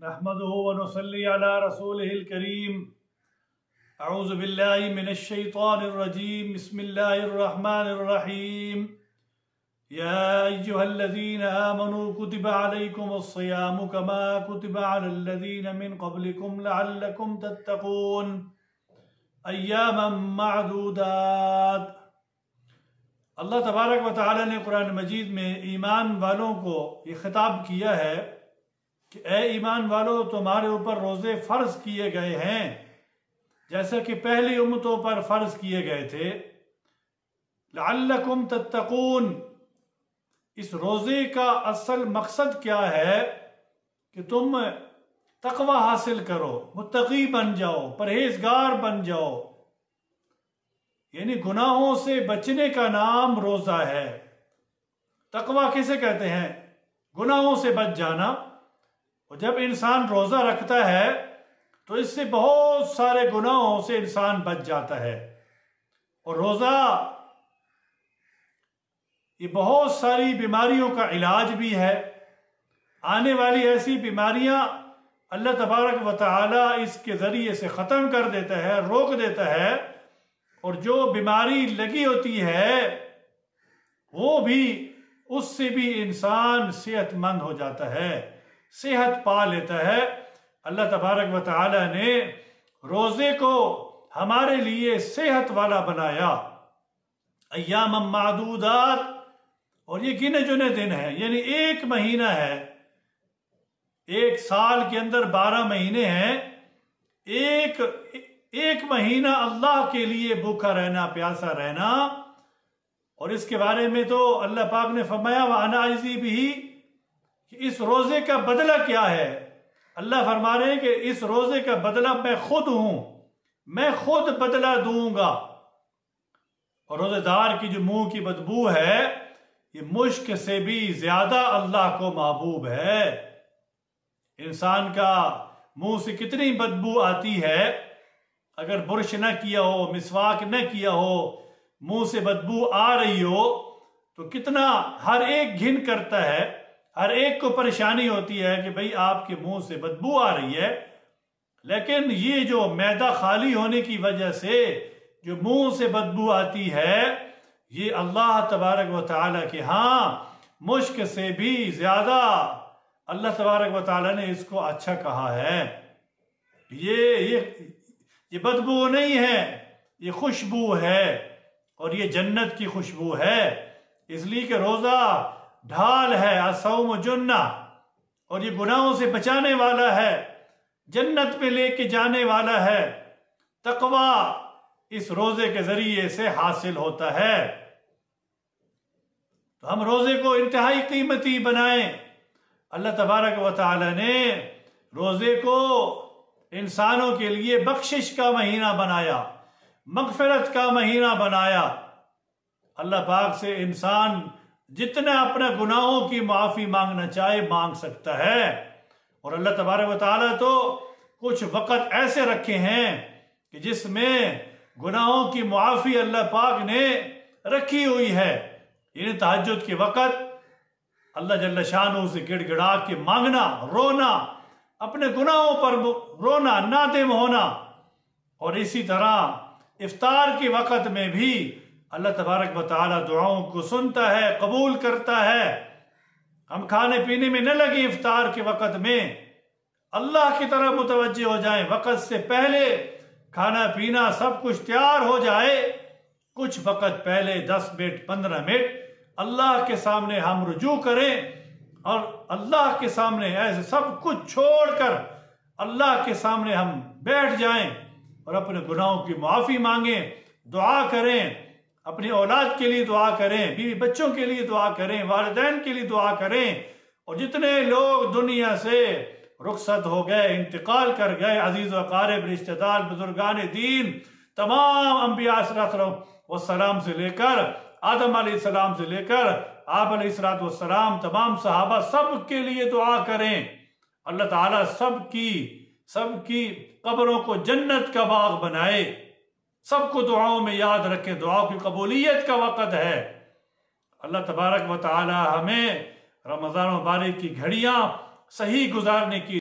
نحمده ونصلي على رسوله الكريم اعوذ بالله من الشيطان الرجيم بسم الله الرحمن الرحيم يا أيها الذين آمنوا كتب عليكم الصيام كما كتب على الذين من قبلكم لعلكم تتقون أياما معدودات۔ اللہ تبارک و تعالی نے قرآن مجید میں ایمان والوں کو یہ خطاب کیا ہے کہ اے ایمان والو، تمہارے اوپر روزے فرض کیے گئے ہیں جیسا کہ پہلی امتوں پر فرض کیے گئے تھے۔ لعلکم تتقون، اس روزے کا اصل مقصد کیا ہے کہ تم تقوی حاصل کرو، متقی بن جاؤ، پرہیزگار بن جاؤ، یعنی گناہوں سے بچنے کا نام روزہ ہے۔ تقوی کسے کہتے ہیں؟ گناہوں سے بچ جانا۔ اور جب انسان روزہ رکھتا ہے تو اس سے بہت سارے گناہوں سے انسان بچ جاتا ہے۔ اور روزہ یہ بہت ساری بیماریوں کا علاج بھی ہے۔ آنے والی ایسی بیماریاں اللہ تبارک و تعالی اس کے ذریعے سے ختم کر دیتا ہے، روک دیتا ہے، اور جو بیماری لگی ہوتی ہے وہ بھی اس سے بھی انسان صحت مند ہو جاتا ہے، صحت پا لیتا ہے۔ اللہ تبارک و تعالی نے روزے کو ہمارے لیے صحت والا بنایا۔ ایام معدودات، اور یہ گنے چنے دن ہیں، یعنی ایک مہینہ ہے، ایک سال کے اندر 12 مہینے ہیں، ایک مہینہ اللہ کے لیے بھوکا رہنا، پیاسا رہنا۔ اور اس کے بارے میں تو اللہ پاک نے فرمایا وَأَنَا أَجْزِي بِهِ، کہ اس روزے کا بدلہ کیا ہے۔ اللہ فرما رہے ہیں کہ اس روزے کا بدلہ میں خود ہوں، میں خود بدلہ دوں گا۔ اور روزے دار کی جو منہ کی بدبو ہے یہ مشک سے بھی زیادہ اللہ کو محبوب ہے۔ انسان کا منہ سے کتنی بدبو آتی ہے، اگر برش نہ کیا ہو، مسواک نہ کیا ہو، منہ سے بدبو آ رہی ہو تو کتنا ہر ایک گھن کرتا ہے، ہر ایک کو پریشانی ہوتی ہے کہ بھئی آپ کے منہ سے بدبو آ رہی ہے۔ لیکن یہ جو معدہ خالی ہونے کی وجہ سے جو منہ سے بدبو آتی ہے، یہ اللہ تبارک و تعالیٰ کے ہاں مشک سے بھی زیادہ اللہ تبارک و تعالیٰ نے اس کو اچھا کہا ہے۔ یہ بدبو نہیں ہے، یہ خوشبو ہے، اور یہ جنت کی خوشبو ہے۔ اس لیے کہ روزہ ڈھال ہے، الصوم جنہ، اور یہ گناہوں سے بچانے والا ہے، جنت میں لے کے جانے والا ہے۔ تقوی اس روزے کے ذریعے سے حاصل ہوتا ہے۔ تو ہم روزے کو انتہائی قیمتی بنائیں۔ اللہ تبارک و تعالی نے روزے کو انسانوں کے لیے بخشش کا مہینہ بنایا، مغفرت کا مہینہ بنایا۔ اللہ پاک سے انسان جتنا اپنے گناہوں کی معافی مانگنا چاہے مانگ سکتا ہے۔ اور اللہ تبارک و تعالیٰ تو کچھ وقت ایسے رکھے ہیں کہ جس میں گناہوں کی معافی اللہ پاک نے رکھی ہوئی ہے۔ یعنی تہجد کے وقت اللہ جل شانہ سے گڑ گڑا کے مانگنا، رونا، اپنے گناہوں پر رونا، نادم ہونا۔ اور اسی طرح افطار کے وقت میں بھی اللہ تبارک و تعالیٰ دعاؤں کو سنتا ہے، قبول کرتا ہے۔ ہم کھانے پینے میں نہ لگیں، افطار کے وقت میں اللہ کی طرف متوجہ ہو جائیں۔ وقت سے پہلے کھانا پینا سب کچھ تیار ہو جائے، کچھ وقت پہلے 10 منٹ 15 منٹ اللہ کے سامنے ہم رجوع کریں، اور اللہ کے سامنے ایسے سب کچھ چھوڑ کر اللہ کے سامنے ہم بیٹھ جائیں اور اپنے گناہوں کی معافی مانگیں، دعا کریں، اپنی اولاد کے لیے دعا کریں، بیوی بچوں کے لیے دعا کریں، والدین کے لیے دعا کریں۔ اور جتنے لوگ دنیا سے رخصت ہو گئے، انتقال کر گئے، عزیز و اقارب، رشتہ دار، بزرگان دین، تمام انبیاء صلی اللہ علیہ وسلم سے لے کر آدم علیہ السلام سے لے کر آپ علیہ السلام، تمام صحابہ، سب کے لیے دعا کریں۔ اللہ تعالیٰ سب کی قبروں کو جنت کا باغ بنائے، سب کو دعاؤں میں یاد رکھے۔ دعاؤں کی قبولیت کا وقت ہے۔ اللہ تبارک و تعالی ہمیں رمضان مبارک کی گھڑیاں صحیح گزارنے کی